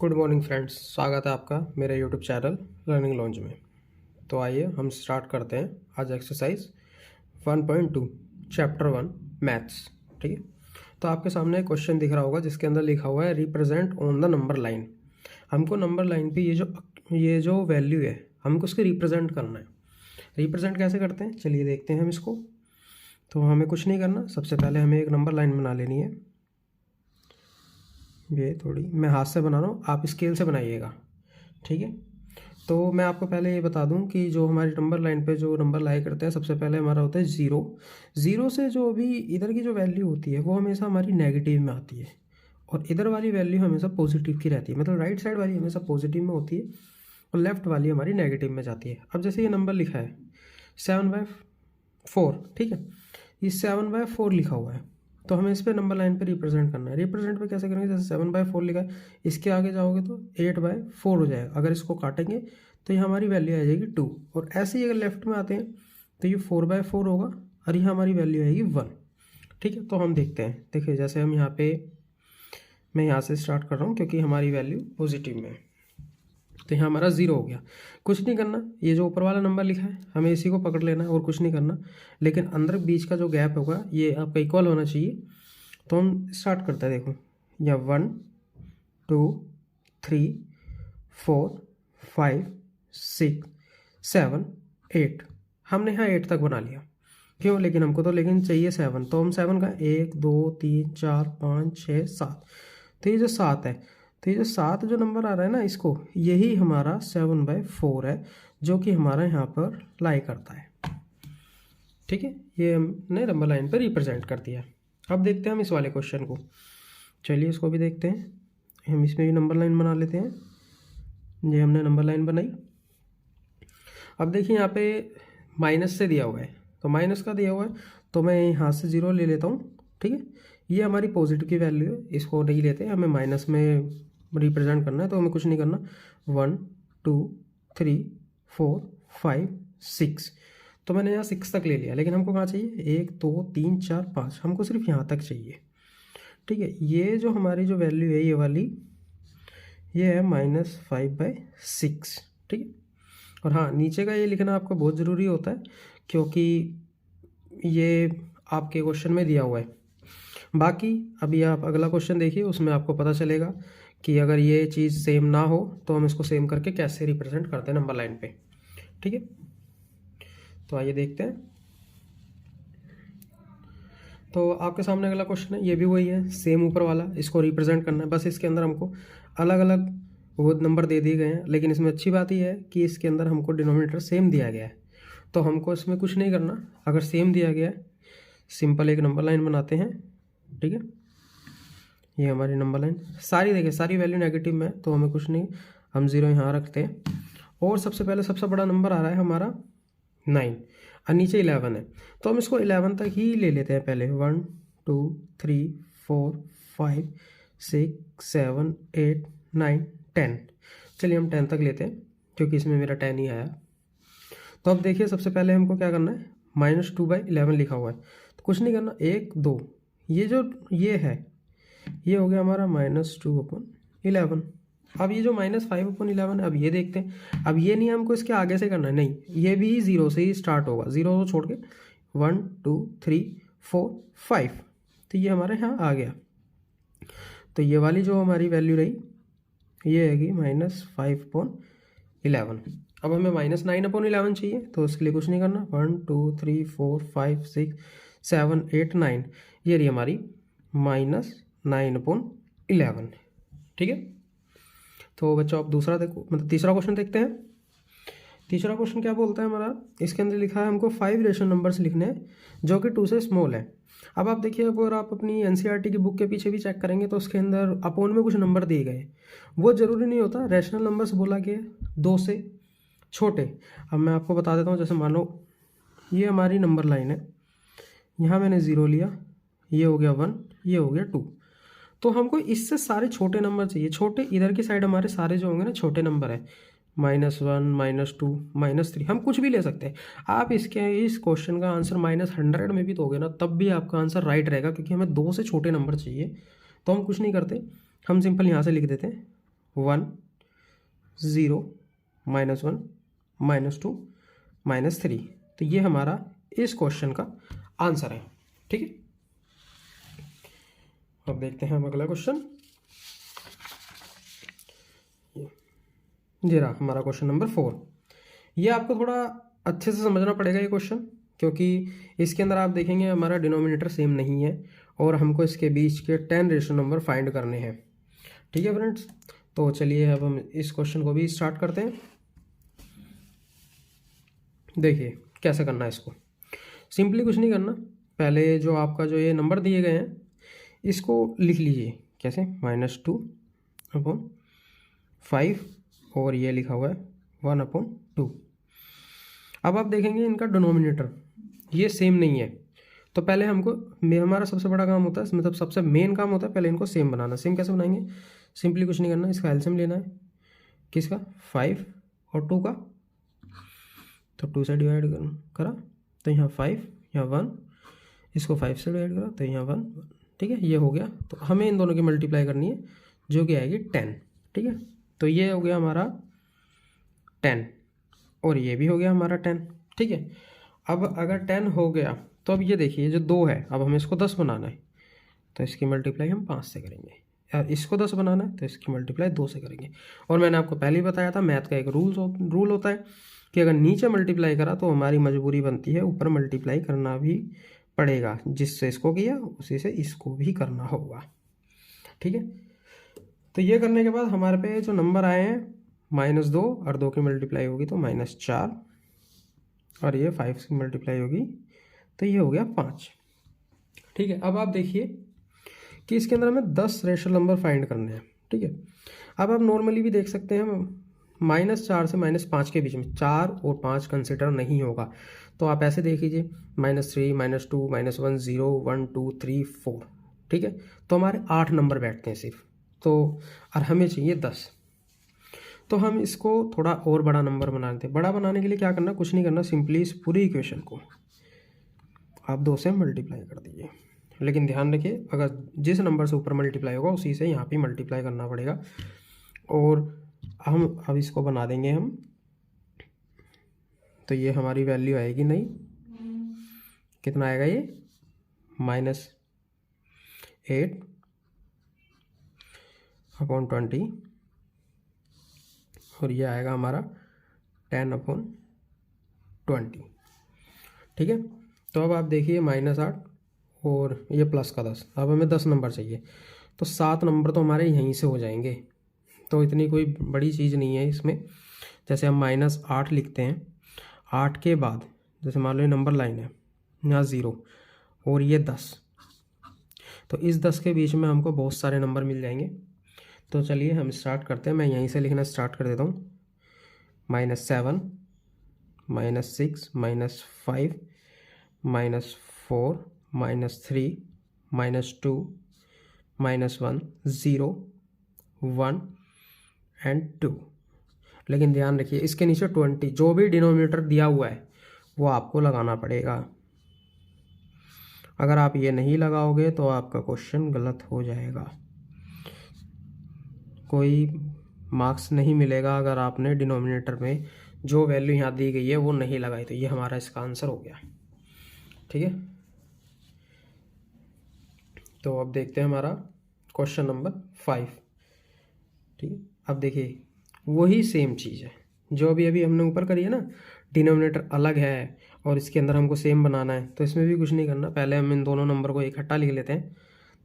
Good morning friends, स्वागत है आपका मेरे यूट्यूब चैनल लर्निंग लॉन्च में। तो आइए हम स्टार्ट करते हैं आज एक्सरसाइज 1.2 चैप्टर 1 मैथ्स। ठीक है, तो आपके सामने एक क्वेश्चन दिख रहा होगा जिसके अंदर लिखा हुआ है represent on the number line. हमको नंबर लाइन पे ये जो वैल्यू है हमको उसके रिप्रेजेंट करना है। रिप्रेजेंट कैसे करते हैं चलिए देखते हैं हम इसको। तो हमें कुछ नहीं करना, सबसे पहले हमें एक नंबर लाइन बना लेनी है। ये थोड़ी मैं हाथ से बना रहा हूँ, आप स्केल से बनाइएगा। ठीक है, तो मैं आपको पहले ये बता दूं कि जो हमारी नंबर लाइन पे जो नंबर लाया करते हैं सबसे पहले हमारा होता है ज़ीरो। ज़ीरो से जो अभी इधर की जो वैल्यू होती है वो हमेशा हमारी नेगेटिव में आती है और इधर वाली वैल्यू हमेशा पॉजिटिव की रहती है। मतलब राइट साइड वाली हमेशा पॉजिटिव में होती है और लेफ्ट वाली हमारी नेगेटिव में जाती है। अब जैसे ये नंबर लिखा है 7/4, ठीक है, ये 7/4 लिखा हुआ है तो हमें इस पर नंबर लाइन पे रिप्रेजेंट करना है। रिप्रेजेंट पे कैसे करेंगे, जैसे 7/4 लिखा है, इसके आगे जाओगे तो 8/4 हो जाएगा। अगर इसको काटेंगे तो ये हमारी वैल्यू आ जाएगी 2। और ऐसे ही अगर लेफ्ट में आते हैं तो ये 4/4 होगा और ये हमारी वैल्यू आएगी 1। ठीक है, तो हम देखते हैं। देखिए जैसे हम यहाँ पे, मैं यहाँ से स्टार्ट कर रहा हूँ क्योंकि हमारी वैल्यू पॉजिटिव में है। तो यहाँ हमारा 0 हो गया। कुछ नहीं करना, ये जो ऊपर वाला नंबर लिखा है हमें इसी को पकड़ लेना है और कुछ नहीं करना। लेकिन अंदर बीच का जो गैप होगा ये आपका इक्वल होना चाहिए। तो हम स्टार्ट करते हैं। देखो या 1 2 3 4 5 6 7 8, हमने यहाँ 8 तक बना लिया। क्यों, लेकिन हमको तो लेकिन चाहिए 7, तो हम 7 का 1 2 3 4 5 6 7, तो ये जो 7 है, तो ये जो 7 जो नंबर आ रहा है ना, इसको यही हमारा 7/4 है जो कि हमारा यहाँ पर लाई करता है। ठीक है, ये हमने नंबर लाइन पर रिप्रेजेंट कर दिया। अब देखते हैं हम इस वाले क्वेश्चन को। चलिए इसको भी देखते हैं। हम इसमें भी नंबर लाइन बना लेते हैं। ये हमने नंबर लाइन बनाई। अब देखिए यहाँ पे माइनस से दिया हुआ है, तो माइनस का दिया हुआ है तो मैं यहाँ से 0 ले लेता हूँ। ठीक है, ये हमारी पॉजिटिव की वैल्यू है, इसको नहीं लेते, हमें माइनस में रिप्रेजेंट करना है। तो हमें कुछ नहीं करना, 1 2 3 4 5 6, तो मैंने यहाँ 6 तक ले लिया। लेकिन हमको कहाँ चाहिए, 1 2 3 4 5, हमको सिर्फ यहाँ तक चाहिए। ठीक है, ये जो हमारी जो वैल्यू है ये वाली, ये है -5/6। ठीक है, और हाँ नीचे का ये लिखना आपको बहुत ज़रूरी होता है क्योंकि ये आपके क्वेश्चन में दिया हुआ है। बाकी अभी आप अगला क्वेश्चन देखिए, उसमें आपको पता चलेगा कि अगर ये चीज़ सेम ना हो तो हम इसको सेम करके कैसे रिप्रेजेंट करते हैं नंबर लाइन पे। ठीक है, तो आइए देखते हैं। तो आपके सामने अगला क्वेश्चन है, ये भी वही है, सेम ऊपर वाला, इसको रिप्रेजेंट करना है। बस इसके अंदर हमको अलग अलग वो नंबर दे दिए गए हैं, लेकिन इसमें अच्छी बात ये है कि इसके अंदर हमको डिनोमिनेटर सेम दिया गया है। तो हमको इसमें कुछ नहीं करना, अगर सेम दिया गया है सिंपल एक नंबर लाइन बनाते हैं। ठीक है, ये हमारी नंबर लाइन सारी, देखिए सारी वैल्यू नेगेटिव में है तो हमें कुछ नहीं, हम 0 यहाँ रखते हैं। और सबसे पहले सबसे बड़ा नंबर आ रहा है हमारा 9 और नीचे 11 है, तो हम इसको 11 तक ही ले लेते हैं पहले। 1 2 3 4 5 6 7 8 9 10, चलिए हम 10 तक लेते हैं क्योंकि इसमें मेरा 10 ही आया। तो अब देखिए सबसे पहले हमको क्या करना है, -2/11 लिखा हुआ है तो कुछ नहीं करना, 1 2, ये जो ये है ये हो गया हमारा -2/11। अब ये जो -5/11 है, अब ये देखते हैं। अब ये नहीं हमको इसके आगे से करना है, नहीं, ये भी 0 से ही स्टार्ट होगा, 0 छोड़ के 1 2 3 4 5, तो ये हमारे यहाँ आ गया। तो ये वाली जो हमारी वैल्यू रही ये हैगी -5/11। अब हमें -9/11 चाहिए, तो उसके लिए कुछ नहीं करना, 1 2 3 4 5 6 7 8 9, ये रही हमारी -9/11। ठीक है, तो बच्चों आप दूसरा देखो, मतलब तीसरा क्वेश्चन देखते हैं। तीसरा क्वेश्चन क्या बोलता है हमारा, इसके अंदर लिखा है हमको 5 रेशनल नंबर्स लिखने हैं जो कि 2 से स्मॉल है। अब आप देखिए, अगर आप अपनी एनसीईआरटी की बुक के पीछे भी चेक करेंगे तो उसके अंदर अपोन में कुछ नंबर दिए गए, वो ज़रूरी नहीं होता रेशनल नंबर्स बोला गया 2 से छोटे। अब मैं आपको बता देता हूँ, जैसे मान लो ये हमारी नंबर लाइन है, यहाँ मैंने 0 लिया, ये हो गया 1, ये हो गया 2, तो हमको इससे सारे छोटे नंबर चाहिए। छोटे इधर की साइड हमारे सारे जो होंगे ना छोटे नंबर है, -1 -2 -3, हम कुछ भी ले सकते हैं। आप इस क्वेश्चन का आंसर -100 में भी दोगे ना तब भी आपका आंसर राइट रहेगा क्योंकि हमें 2 से छोटे नंबर चाहिए। तो हम कुछ नहीं करते, हम सिंपल यहाँ से लिख देते हैं 1 0 -1 -2 -3। तो ये हमारा इस क्वेश्चन का आंसर है। ठीक है, अब देखते हैं हम अगला क्वेश्चन। ये रहा हमारा क्वेश्चन नंबर 4। ये आपको थोड़ा अच्छे से समझना पड़ेगा ये क्वेश्चन, क्योंकि इसके अंदर आप देखेंगे हमारा डिनोमिनेटर सेम नहीं है और हमको इसके बीच के 10 रेशनल नंबर फाइंड करने हैं। ठीक है फ्रेंड्स, तो चलिए अब हम इस क्वेश्चन को भी स्टार्ट करते हैं। देखिए कैसे करना है इसको। सिंपली कुछ नहीं करना, पहले जो आपका जो ये नंबर दिए गए हैं इसको लिख लीजिए। कैसे? -2/5 और ये लिखा हुआ है 1/2। अब आप देखेंगे इनका डिनोमिनेटर ये सेम नहीं है, तो पहले हमको हमारा सबसे बड़ा काम होता है, मतलब सबसे मेन काम होता है पहले इनको सेम बनाना। सेम कैसे बनाएंगे? सिंपली कुछ नहीं करना, इसका एलसीएम लेना है। किसका? 5 और 2 का। तो 2 से डिवाइड करा तो यहाँ 5, यहाँ 1, इसको 5 से डिवाइड करा तो यहाँ 1। ठीक है, ये हो गया। तो हमें इन दोनों की मल्टीप्लाई करनी है जो कि आएगी 10। ठीक है, तो ये हो गया हमारा 10 और ये भी हो गया हमारा 10। ठीक है, अब अगर 10 हो गया तो अब ये देखिए जो 2 है, अब हमें इसको 10 बनाना है तो इसकी मल्टीप्लाई हम 5 से करेंगे। इसको 10 बनाना है तो इसकी मल्टीप्लाई 2 से करेंगे। और मैंने आपको पहले ही बताया था मैथ का एक रूल होता है कि अगर नीचे मल्टीप्लाई करा तो हमारी मजबूरी बनती है ऊपर मल्टीप्लाई करना भी पड़ेगा। जिससे इसको किया उसी से इसको भी करना होगा। ठीक है, तो ये करने के बाद हमारे पे जो नंबर आए हैं -2 और 2 की मल्टीप्लाई होगी तो -4 और ये 5 की मल्टीप्लाई होगी तो ये हो गया 5। ठीक है, अब आप देखिए कि इसके अंदर हमें 10 रेशनल नंबर फाइंड करने हैं। ठीक है, अब आप नॉर्मली भी देख सकते हैं -4 से -5 के बीच में 4 और 5 कंसिडर नहीं होगा। तो आप ऐसे देख लीजिए -3 -2 -1 0 1 2 3 4। ठीक है, तो हमारे 8 नंबर बैठते हैं सिर्फ, तो और हमें चाहिए 10। तो हम इसको थोड़ा और बड़ा नंबर बनाते हैं। बड़ा बनाने के लिए क्या करना? कुछ नहीं करना, सिंपली इस पूरी इक्वेशन को आप 2 से मल्टीप्लाई कर दीजिए। लेकिन ध्यान रखिए अगर जिस नंबर से ऊपर मल्टीप्लाई होगा उसी से यहाँ पे मल्टीप्लाई करना पड़ेगा। और हम अब इसको बना देंगे हम, तो ये हमारी वैल्यू आएगी नहीं, कितना आएगा ये? -8/20 और ये आएगा हमारा 10/20। ठीक है, तो अब आप देखिए -8 और ये प्लस का 10। अब हमें 10 नंबर चाहिए तो 7 नंबर तो हमारे यहीं से हो जाएंगे, तो इतनी कोई बड़ी चीज़ नहीं है इसमें। जैसे हम -8 लिखते हैं, 8 के बाद जैसे मान लो ये नंबर लाइन है, यहाँ 0 और ये 10, तो इस 10 के बीच में हमको बहुत सारे नंबर मिल जाएंगे। तो चलिए हम स्टार्ट करते हैं। मैं यहीं से लिखना स्टार्ट कर देता हूँ। -7 -6 -5 -4 -3 -2 -1 0 1 एंड 2। लेकिन ध्यान रखिए इसके नीचे 20 जो भी डिनोमिनेटर दिया हुआ है वो आपको लगाना पड़ेगा। अगर आप ये नहीं लगाओगे तो आपका क्वेश्चन गलत हो जाएगा, कोई मार्क्स नहीं मिलेगा अगर आपने डिनोमिनेटर में जो वैल्यू यहाँ दी गई है वो नहीं लगाई। तो ये हमारा इसका आंसर हो गया। ठीक है, तो अब देखते हैं हमारा क्वेश्चन नंबर 5। ठीक है, अब देखिए वही सेम चीज़ है जो अभी हमने ऊपर करी है ना, डिनोमिनेटर अलग है और इसके अंदर हमको सेम बनाना है। तो इसमें भी कुछ नहीं करना, पहले हम इन दोनों नंबर को इकट्ठा लिख लेते हैं।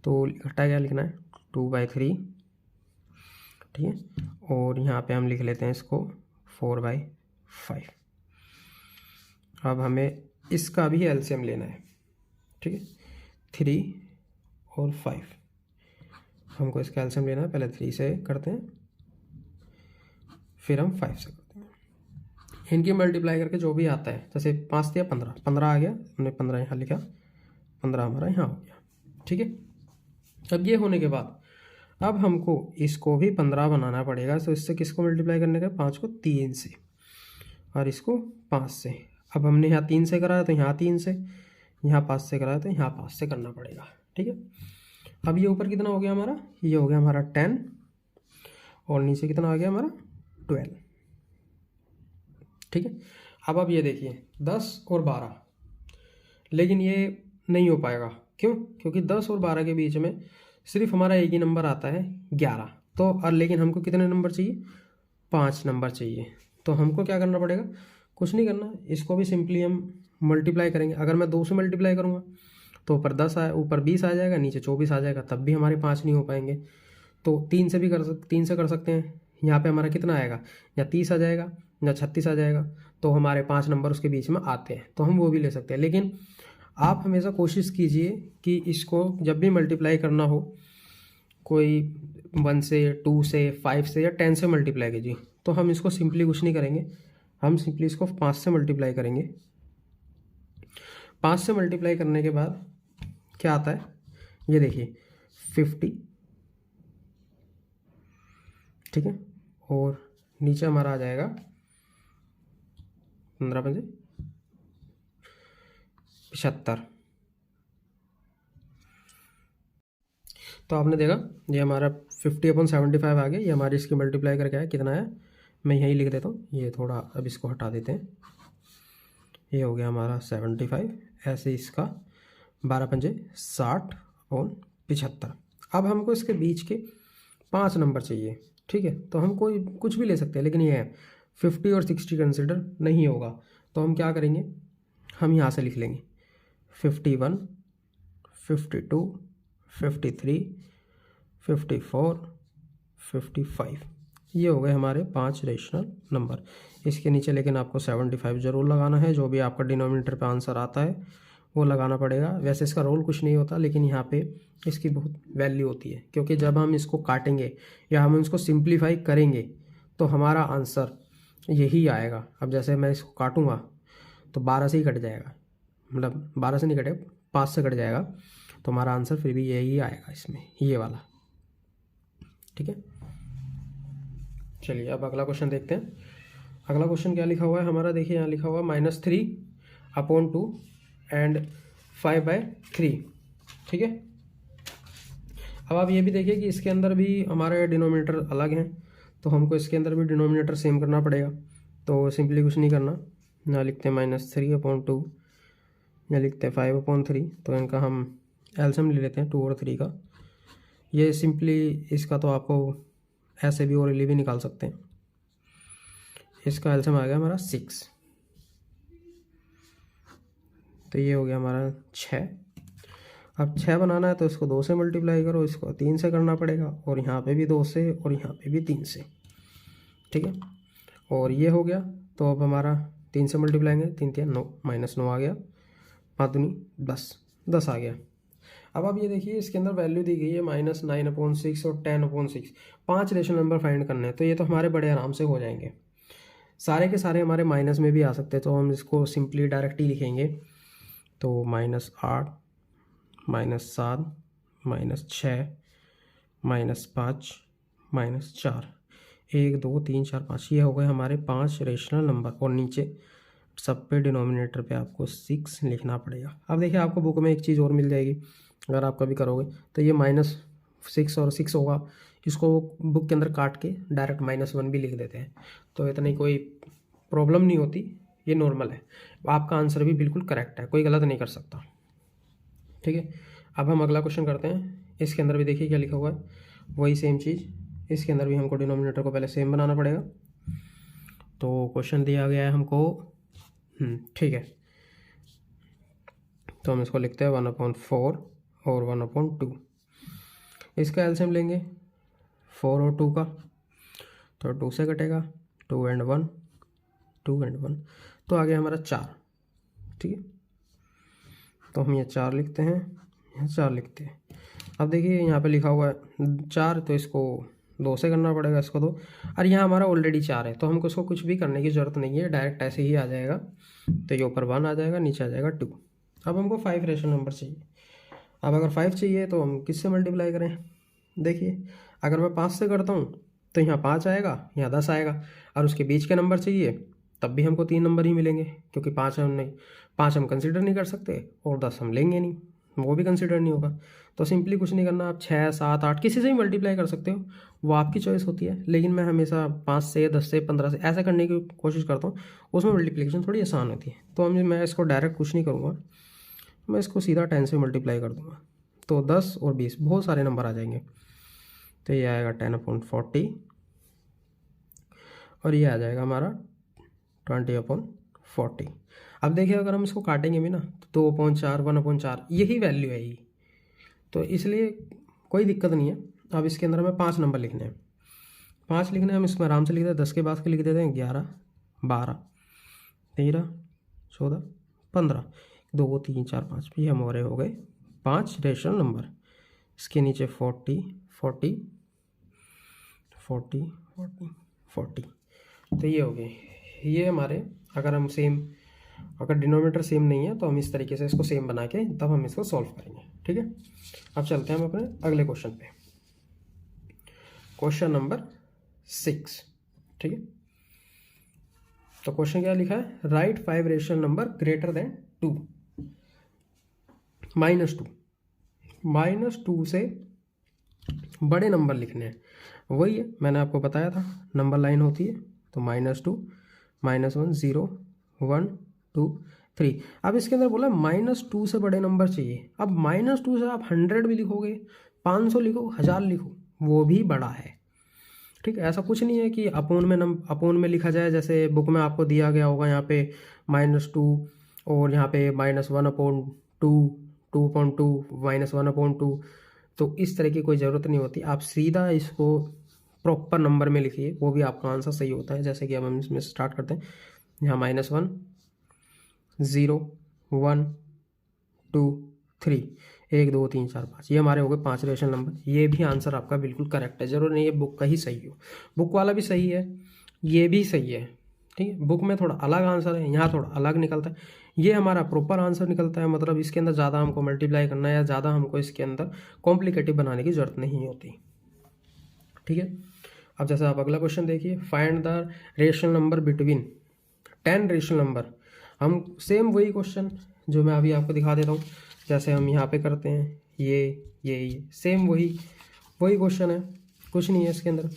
तो इकट्ठा क्या लिखना है? 2/3। ठीक है, और यहाँ पे हम लिख लेते हैं इसको 4/5। अब हमें इसका भी एलसीएम लेना है। ठीक है, 3 और 5 हमको इसका एलसीएम लेना है। पहले 3 से करते हैं फिर हम 5 से करते हैं। इनकी मल्टीप्लाई करके जो भी आता है, जैसे 5 दिया 15 आ गया, हमने 15 यहाँ लिखा, 15 हमारा यहाँ हो गया। ठीक है, अब ये होने के बाद अब हमको इसको भी 15 बनाना पड़ेगा। तो इससे किसको मल्टीप्लाई करने का? 5 को 3 से और इसको 5 से। अब हमने यहाँ 3 से करा है तो यहाँ 3 से, यहाँ 5 से करा है तो यहाँ 5 से करना पड़ेगा। ठीक है, अब ये ऊपर कितना हो गया हमारा? ये हो गया हमारा 10 और नीचे कितना आ गया हमारा 12। ठीक है, अब आप ये देखिए 10 और 12, लेकिन ये नहीं हो पाएगा। क्यों? क्योंकि 10 और 12 के बीच में सिर्फ हमारा एक ही नंबर आता है 11। तो और लेकिन हमको कितने नंबर चाहिए? 5 नंबर चाहिए। तो हमको क्या करना पड़ेगा? कुछ नहीं करना, इसको भी सिंपली हम मल्टीप्लाई करेंगे। अगर मैं 2 से मल्टीप्लाई करूँगा तो ऊपर 10 ऊपर 20 आ जाएगा, नीचे 24 आ जाएगा, तब भी हमारे 5 नहीं हो पाएंगे। तो 3 से भी तीन से कर सकते हैं। यहाँ पे हमारा कितना आएगा? या 30 आ जाएगा या 36 आ जाएगा। तो हमारे 5 नंबर उसके बीच में आते हैं, तो हम वो भी ले सकते हैं। लेकिन आप हमेशा कोशिश कीजिए कि इसको जब भी मल्टीप्लाई करना हो, कोई 1 से, 2 से, 5 से या 10 से मल्टीप्लाई कीजिए। तो हम इसको सिंपली कुछ नहीं करेंगे, हम सिंपली इसको 5 से मल्टीप्लाई करेंगे। 5 से मल्टीप्लाई करने के बाद क्या आता है? ये देखिए 50। ठीक है, और नीचे हमारा आ जाएगा 15 पंजे 75। तो आपने देखा ये हमारा 50/75 आ गया। ये हमारी इसकी मल्टीप्लाई करके आया, कितना है मैं यहीं लिख देता हूँ। ये थोड़ा अब इसको हटा देते हैं। ये हो गया हमारा 75। ऐसे इसका 12 पंजे 60/75। अब हमको इसके बीच के 5 नंबर चाहिए। ठीक है, तो हम कोई कुछ भी ले सकते हैं, लेकिन ये है 50 और 60 कंसिडर नहीं होगा। तो हम क्या करेंगे? हम यहाँ से लिख लेंगे 51, 52, 53, 54, 55। ये हो गए हमारे 5 रेशनल नंबर। इसके नीचे लेकिन आपको 75 ज़रूर लगाना है। जो भी आपका डिनोमिनेटर पे आंसर आता है वो लगाना पड़ेगा। वैसे इसका रोल कुछ नहीं होता, लेकिन यहाँ पे इसकी बहुत वैल्यू होती है, क्योंकि जब हम इसको काटेंगे या हम इसको सिंप्लीफाई करेंगे तो हमारा आंसर यही आएगा। अब जैसे मैं इसको काटूँगा तो 12 से ही कट जाएगा, मतलब 12 से नहीं कटेगा, 5 से कट जाएगा, तो हमारा आंसर फिर भी यही आएगा इसमें, ये वाला। ठीक है, चलिए अब अगला क्वेश्चन देखते हैं। अगला क्वेश्चन क्या लिखा हुआ है हमारा? देखिए यहाँ लिखा हुआ है -3/2 एंड 5/3। ठीक है, अब आप ये भी देखिए कि इसके अंदर भी हमारे डिनोमिनेटर अलग हैं, तो हमको इसके अंदर भी डिनोमिनेटर सेम करना पड़ेगा। तो सिंपली कुछ नहीं करना, यहाँ लिखते हैं -3/2, यहाँ लिखते हैं 5/3। तो इनका हम एलसीएम ले लेते हैं 2 और 3 का। ये सिंपली इसका तो आपको ऐसे भी और भी निकाल सकते हैं। इसका एलसीएम आ गया हमारा 6। तो ये हो गया हमारा 6। अब 6 बनाना है तो इसको 2 से मल्टीप्लाई करो, इसको 3 से करना पड़ेगा, और यहाँ पे भी 2 से और यहाँ पे भी 3 से। ठीक है, और ये हो गया। तो अब हमारा 3 से मल्टीप्लाई करेंगे, 3 3 9, -9 आ गया, 5 दूनी 10 आ गया। अब आप ये देखिए इसके अंदर वैल्यू दी गई है -9/6 और 10/6। 5 रेशनल नंबर फाइंड करने हैं, तो ये तो हमारे बड़े आराम से हो जाएंगे। सारे के सारे हमारे माइनस में भी आ सकते हैं, तो हम इसको सिंपली डायरेक्ट ही लिखेंगे। तो -8, -7, -6, -5, -4, 1 2 3 4 5। ये हो गए हमारे 5 रेशनल नंबर, और नीचे सब पे डिनोमिनेटर पे आपको 6 लिखना पड़ेगा। अब देखिए आपको बुक में एक चीज़ और मिल जाएगी, अगर आप कभी करोगे तो ये -6 और 6 होगा, इसको बुक के अंदर काट के डायरेक्ट -1 भी लिख देते हैं, तो इतनी कोई प्रॉब्लम नहीं होती, ये नॉर्मल है। आपका आंसर भी बिल्कुल करेक्ट है, कोई गलत नहीं कर सकता। ठीक है, अब हम अगला क्वेश्चन करते हैं। इसके अंदर भी देखिए क्या लिखा हुआ है, वही सेम चीज़। इसके अंदर भी हमको डिनोमिनेटर को पहले सेम बनाना पड़ेगा। तो क्वेश्चन दिया गया है हमको, ठीक है, तो हम इसको लिखते हैं 1/4 और 1/2। इसका एलसीएम लेंगे 4 और 2 का, तो 2 से कटेगा, 2 and 1, 2 and 1, तो आ गया हमारा 4। ठीक है, तो हम ये 4 लिखते हैं, यहाँ 4 लिखते हैं। अब देखिए यहाँ पे लिखा हुआ है 4, तो इसको 2 से करना पड़ेगा, इसको 2, और यहाँ हमारा ऑलरेडी 4 है, तो हमको इसको कुछ भी करने की ज़रूरत नहीं है, डायरेक्ट ऐसे ही आ जाएगा। तो ये ऊपर 1 आ जाएगा, नीचे आ जाएगा 2। अब हमको 5 रेशनल नंबर चाहिए। अब अगर 5 चाहिए तो हम किससे मल्टीप्लाई करें? देखिए अगर मैं 5 से करता हूँ तो यहाँ 5 आएगा, यहाँ 10 आएगा, और उसके बीच के नंबर चाहिए तब भी हमको 3 नंबर ही मिलेंगे, क्योंकि 5 हम कंसिडर नहीं कर सकते और 10 हम लेंगे नहीं। वो भी कंसिडर नहीं होगा। तो सिंपली कुछ नहीं करना, आप 6, 7, 8 किसी से भी मल्टीप्लाई कर सकते हो, वो आपकी चॉइस होती है। लेकिन मैं हमेशा 5 से, 10 से, 15 से ऐसा करने की कोशिश करता हूँ, उसमें मल्टीप्लिकेशन थोड़ी आसान होती है। तो मैं इसको डायरेक्ट कुछ नहीं करूँगा, मैं इसको सीधा 10 से मल्टीप्लाई कर दूँगा। तो 10 और 20 बहुत सारे नंबर आ जाएंगे। तो ये आएगा 10/40 और ये आ जाएगा हमारा 20/40। अब देखिए अगर हम इसको काटेंगे भी ना तो 2/4, 1/4 यही वैल्यू है ये, तो इसलिए कोई दिक्कत नहीं है। अब इसके अंदर हमें 5 नंबर लिखने हैं, 5 लिखने हैं, हम इसमें आराम से लिख देते हैं। 10 के बाद के लिख देते हैं 11, 12, 13, 14, 15, 2, 3, 4, 5 भी हमारे हो गए 5 रेशनल नंबर। इसके नीचे 40, 40, 40, 40, 40, तो ये हो गए। ये हमारे अगर हम अगर डिनोमिनेटर सेम नहीं है तो हम इस तरीके से इसको सेम बना के तब हम इसको सॉल्व करेंगे, ठीक है। अब चलते हैं हम अपने अगले क्वेश्चन पे, क्वेश्चन नंबर 6, ठीक है। तो क्वेश्चन क्या लिखा है, right 5 rational number greater than 2, -2 से बड़े नंबर लिखने हैं। वही है, मैंने आपको बताया था नंबर लाइन होती है। तो -2, -1, 0, 1, 2, 3। अब इसके अंदर बोला -2 से बड़े नंबर चाहिए। अब -2 से आप 100 भी लिखोगे, 500 लिखो, 1000 लिखो, वो भी बड़ा है, ठीक है। ऐसा कुछ नहीं है कि अपोन में लिखा जाए, जैसे बुक में आपको दिया गया होगा यहाँ पे -2 और यहाँ पे -1/2, 2/2, -1/2। तो इस तरह की कोई ज़रूरत नहीं होती, आप सीधा इसको प्रॉपर नंबर में लिखिए, वो भी आपका आंसर सही होता है। जैसे कि अब हम इसमें स्टार्ट करते हैं, यहाँ -1, 0, 1, 2, 3, 1, 2, 3, 4, 5, ये हमारे हो गए 5 रेशनल नंबर। ये भी आंसर आपका बिल्कुल करेक्ट है, जरूर नहीं है बुक का ही सही हो, बुक वाला भी सही है, ये भी सही है, ठीक है। बुक में थोड़ा अलग आंसर है, यहाँ थोड़ा अलग निकलता है, ये हमारा प्रॉपर आंसर निकलता है। मतलब इसके अंदर ज़्यादा हमको मल्टीप्लाई करना है या ज़्यादा हमको इसके अंदर कॉम्प्लिकेटिव बनाने की ज़रूरत नहीं होती, ठीक है। अब जैसे आप अगला क्वेश्चन देखिए, find the rational number between 10 rational number. हम सेम वही क्वेश्चन जो मैं अभी आपको दिखा देता हूँ, जैसे हम यहाँ पे करते हैं, ये सेम वही क्वेश्चन है, कुछ नहीं है इसके अंदर।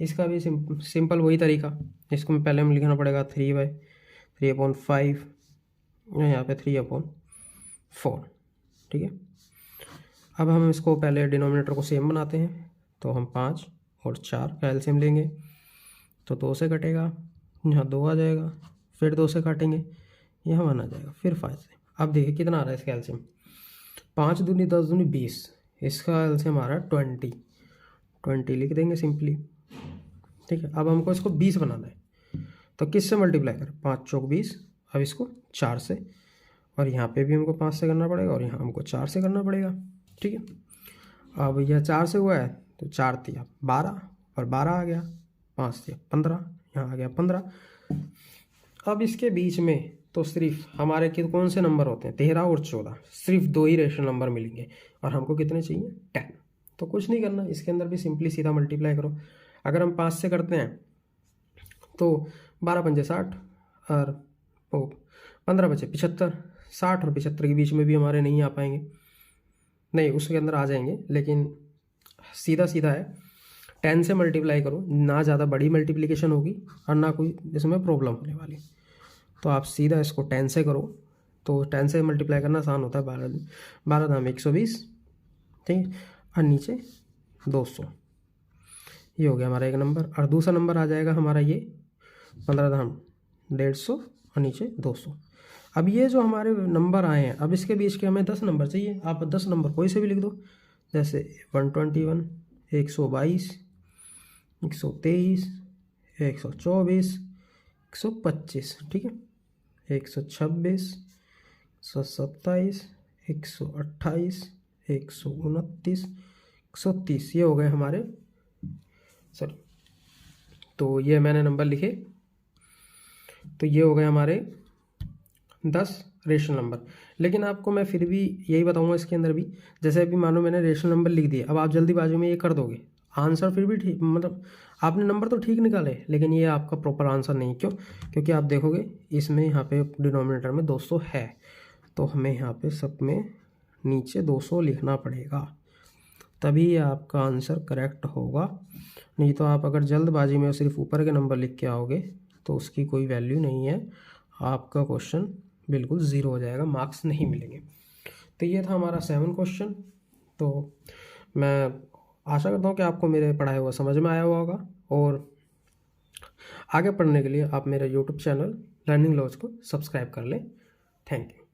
इसका भी सिंपल वही तरीका, इसको में पहले हम लिखना पड़ेगा 3/5, यहाँ पे 3/4, ठीक है। अब हम इसको पहले डिनोमिनेटर को सेम बनाते हैं, तो हम 5 और 4 का एलसीएम लेंगे, तो 2 से कटेगा, यहाँ 2 आ जाएगा, फिर 2 से काटेंगे, यहाँ 1 आ जाएगा, फिर 5 से। अब देखिए कितना आ रहा है इसका एलसीएम, 5 दूनी 10 दूनी 20, इसका एलसीएम आ रहा है 20 लिख देंगे सिंपली, ठीक है। अब हमको इसको 20 बनाना है, तो किस से मल्टीप्लाई करें, 5 चौक 20। अब इसको 4 से, और यहाँ पे भी हमको 5 से करना पड़ेगा, और यहाँ हमको 4 से करना पड़ेगा, ठीक है। अब यह 4 से हुआ है, तो 4 तिया 12 और 12 आ गया, 5 तिया 15, यहाँ आ गया 15। अब इसके बीच में तो सिर्फ हमारे कौन से नंबर होते हैं, 13 और 14, सिर्फ 2 ही रेशनल नंबर मिलेंगे, और हमको कितने चाहिए, 10। तो कुछ नहीं करना, इसके अंदर भी सिंपली सीधा मल्टीप्लाई करो। अगर हम 5 से करते हैं तो 12 पंजे 60 और 15 बचे 75, 60 और 75 के बीच में भी हमारे नहीं आ पाएंगे, नहीं उसके अंदर आ जाएंगे, लेकिन सीधा सीधा है, 10 से मल्टीप्लाई करो, ना ज़्यादा बड़ी मल्टीप्लिकेशन होगी और ना कोई इसमें प्रॉब्लम होने वाली। तो आप सीधा इसको 10 से करो, तो 10 से मल्टीप्लाई करना आसान होता है। 12 दाम 120, ठीक है, और नीचे 200, ये हो गया हमारा एक नंबर। और दूसरा नंबर आ जाएगा हमारा ये 15 दाम 150 और नीचे 200। अब ये जो हमारे नंबर आए हैं, अब इसके बीच के हमें 10 नंबर चाहिए। आप 10 नंबर कोई से भी लिख दो, जैसे 121, 122, 123, 124, 125, ठीक है, 126, 127, 128, 129, 130, ये हो गए हमारे, सॉरी, तो ये मैंने नंबर लिखे, तो ये हो गए हमारे 10 रेशनल नंबर। लेकिन आपको मैं फिर भी यही बताऊंगा इसके अंदर भी, जैसे अभी मानो मैंने रेशनल नंबर लिख दिए, अब आप जल्दीबाजी में ये कर दोगे, आंसर फिर भी ठीक, मतलब आपने नंबर तो ठीक निकाले, लेकिन ये आपका प्रॉपर आंसर नहीं। क्यों? क्योंकि आप देखोगे इसमें यहाँ पे डिनोमिनेटर में 200 है, तो हमें यहाँ पे सब में नीचे 200 लिखना पड़ेगा, तभी आपका आंसर करेक्ट होगा। नहीं तो आप अगर जल्दबाजी में सिर्फ ऊपर के नंबर लिख के आओगे तो उसकी कोई वैल्यू नहीं है, आपका क्वेश्चन बिल्कुल ज़ीरो हो जाएगा, मार्क्स नहीं मिलेंगे। तो ये था हमारा 7 क्वेश्चन। तो मैं आशा करता हूँ कि आपको मेरे पढ़ाया हुआ समझ में आया हुआ होगा, और आगे पढ़ने के लिए आप मेरे यूट्यूब चैनल लर्निंग लॉज को सब्सक्राइब कर लें। Thank you.